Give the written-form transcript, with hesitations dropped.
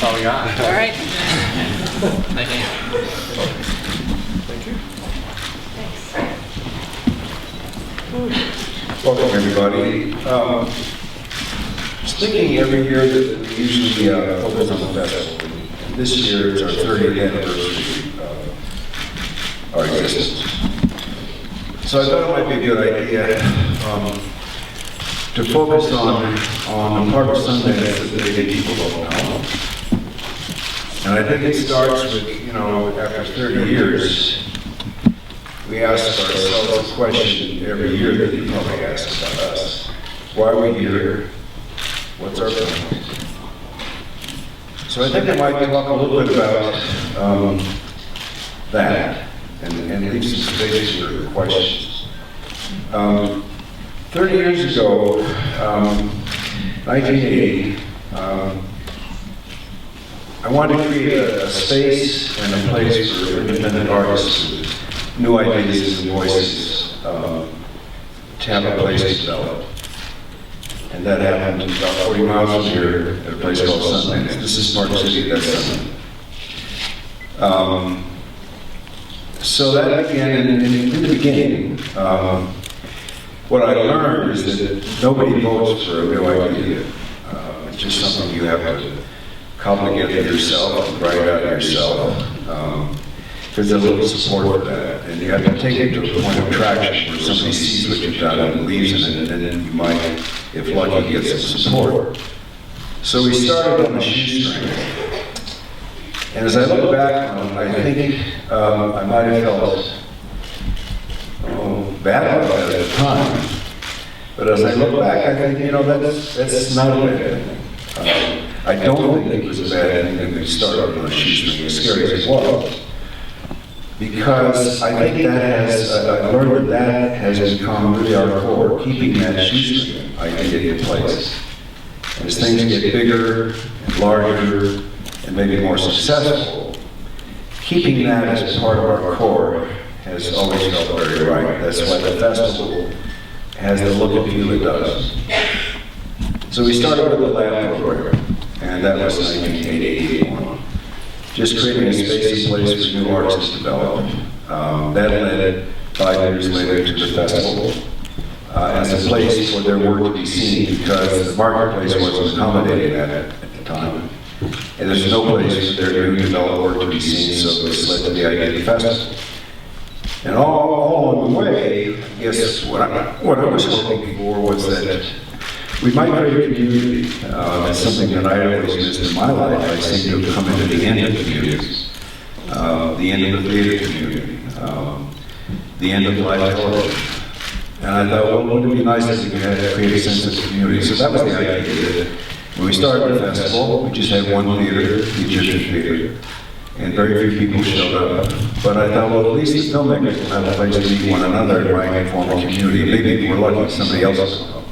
all we got. All right. Thank you. Welcome, everybody. Speaking every year that we usually focus on the festival. And this year it's our 30th anniversary of our existence. So I thought it might be a good idea to focus on a part of Sundance that maybe people don't know. And I think it starts with, after 30 years, we ask ourselves a question every year that you probably ask about us. Why are we here? What's our plan? So I think I might talk a little bit about that and leave some space for questions. 30 years ago, 1980, I wanted to create a space and a place for independent artists with new ideas and voices to have a place to develop. And that happened about 40 miles from here at a place called Sundance. This is Smart City, that's Sundance. So that began, in the beginning, what I learned is that nobody votes for a new idea. It's just something you have to cobble together yourself and write out yourself. There's a little support for that, and you have to take it to a point of traction where somebody sees what you've done and believes in it, and then you might, if lucky, get some support. So we started on a shoestring. And as I look back on it, I think I might have felt bad about it at the time. But as I look back, I think, that's not a bad thing. I don't think it was a bad thing that we started on a shoestring, as scary as it was. Because I think I learned that has become really our core, keeping that shoestring idea in place. As things get bigger and larger and maybe more successful, keeping that as part of our core has always felt very right. That's why the festival has the look and feel it does. So we started with the lab program, and that was 1981. Just creating a space and place for new artists to develop. That led 5 years later to the festival as a place for their work to be seen, because the marketplace wasn't accommodating that at the time. And there's no place for their new developed work to be seen, so this led to the idea of the festival. And all along the way, I guess what I was hoping for was that we might create a community. That's something that I always missed in my life. I seem to have come into the end of the communities, the end of the theater community, the end of live television. And I thought, well, wouldn't it be nice if we could create a sense of community? So that was the idea. When we started the festival, we just had one theater, the Egyptian Theater, and very few people showed up. But I thought, well, at least the filmmakers will have a place to meet one another and might form a community. Maybe if we're lucky, somebody else will come.